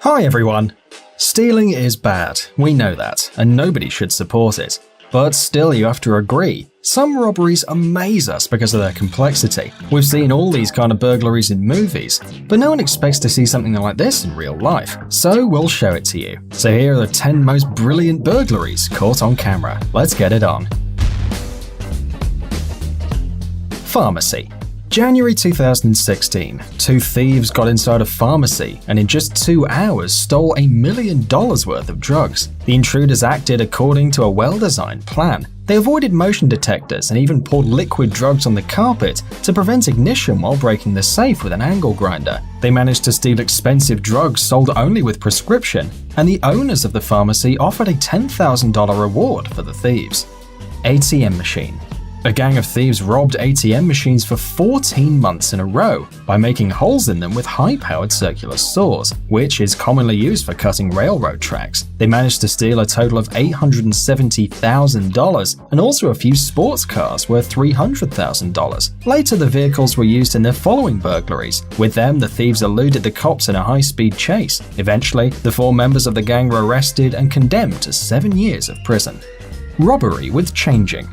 Hi everyone! Stealing is bad, we know that, and nobody should support it. But still you have to agree, some robberies amaze us because of their complexity. We've seen all these kind of burglaries in movies, but no one expects to see something like this in real life, so we'll show it to you. So here are the 10 most brilliant burglaries caught on camera. Let's get it on. Pharmacy. January 2016, two thieves got inside a pharmacy and in just 2 hours stole $1 million worth of drugs. The intruders acted according to a well-designed plan. They avoided motion detectors and even poured liquid drugs on the carpet to prevent ignition while breaking the safe with an angle grinder. They managed to steal expensive drugs sold only with prescription, and the owners of the pharmacy offered a $10,000 reward for the thieves. ATM machine. A gang of thieves robbed ATM machines for 14 months in a row by making holes in them with high-powered circular saws, which is commonly used for cutting railroad tracks. They managed to steal a total of $870,000 and also a few sports cars worth $300,000. Later, the vehicles were used in their following burglaries. With them, the thieves eluded the cops in a high-speed chase. Eventually, the 4 members of the gang were arrested and condemned to 7 years of prison. Robbery with changing.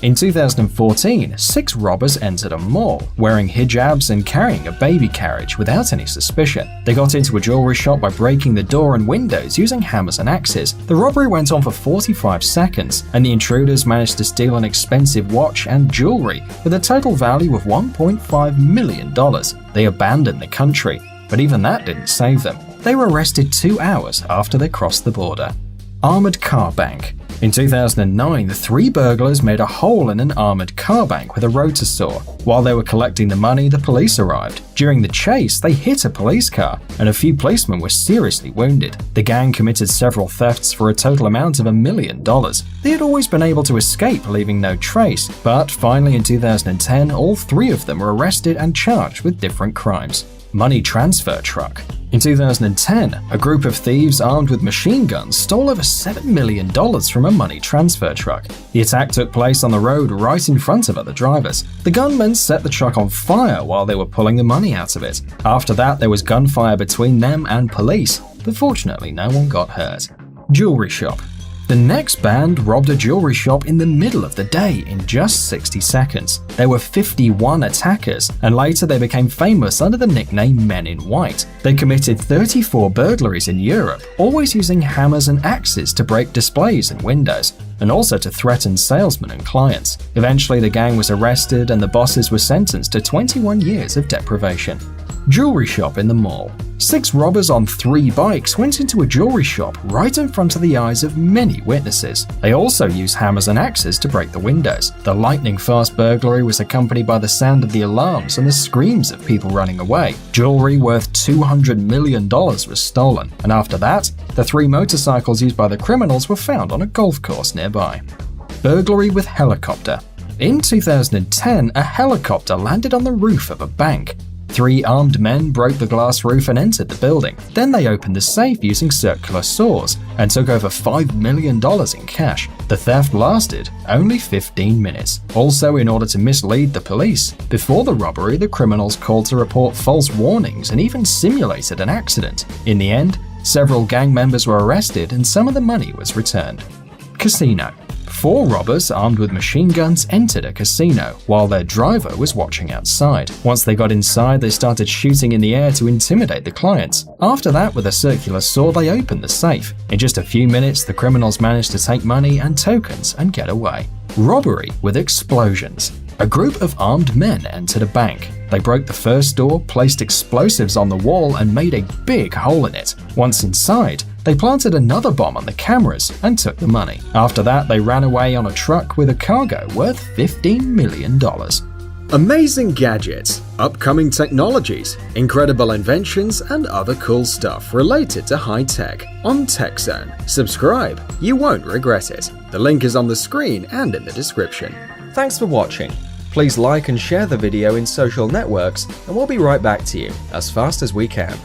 In 2014, 6 robbers entered a mall, wearing hijabs and carrying a baby carriage without any suspicion. They got into a jewelry shop by breaking the door and windows using hammers and axes. The robbery went on for 45 seconds, and the intruders managed to steal an expensive watch and jewelry with a total value of $1.5 million. They abandoned the country, but even that didn't save them. They were arrested 2 hours after they crossed the border. Armored car bank. In 2009, the 3 burglars made a hole in an armored car bank with a rotor saw. While they were collecting the money, the police arrived. During the chase, they hit a police car, and a few policemen were seriously wounded. The gang committed several thefts for a total amount of $1 million. They had always been able to escape, leaving no trace, but finally in 2010, all 3 of them were arrested and charged with different crimes. Money transfer truck. In 2010, a group of thieves armed with machine guns stole over $7 million from a money transfer truck. The attack took place on the road right in front of other drivers. The gunmen set the truck on fire while they were pulling the money out of it. After that, there was gunfire between them and police, but fortunately no one got hurt. Jewelry shop. The next band robbed a jewelry shop in the middle of the day in just 60 seconds. There were 51 attackers, and later they became famous under the nickname Men in White. They committed 34 burglaries in Europe, always using hammers and axes to break displays and windows, and also to threaten salesmen and clients. Eventually, the gang was arrested and the bosses were sentenced to 21 years of deprivation. Jewelry shop in the mall. 6 robbers on 3 bikes went into a jewelry shop right in front of the eyes of many witnesses. They also used hammers and axes to break the windows. The lightning-fast burglary was accompanied by the sound of the alarms and the screams of people running away. Jewelry worth $200 million was stolen, and after that, the 3 motorcycles used by the criminals were found on a golf course nearby. Burglary with helicopter. In 2010, a helicopter landed on the roof of a bank. 3 armed men broke the glass roof and entered the building. Then they opened the safe using circular saws and took over $5 million in cash. The theft lasted only 15 minutes. Also, in order to mislead the police, before the robbery, the criminals called to report false warnings and even simulated an accident. In the end, several gang members were arrested and some of the money was returned. Casino. 4 robbers armed with machine guns entered a casino while their driver was watching outside. Once they got inside, they started shooting in the air to intimidate the clients. After that, with a circular saw, they opened the safe. In just a few minutes, the criminals managed to take money and tokens and get away. Robbery with explosions. A group of armed men entered a bank. They broke the first door, placed explosives on the wall, and made a big hole in it. Once inside, they planted another bomb on the cameras and took the money. After that, they ran away on a truck with a cargo worth $15 million. Amazing gadgets, upcoming technologies, incredible inventions, and other cool stuff related to high tech on TechZone. Subscribe, you won't regret it. The link is on the screen and in the description. Thanks for watching. Please like and share the video in social networks, and we'll be right back to you as fast as we can.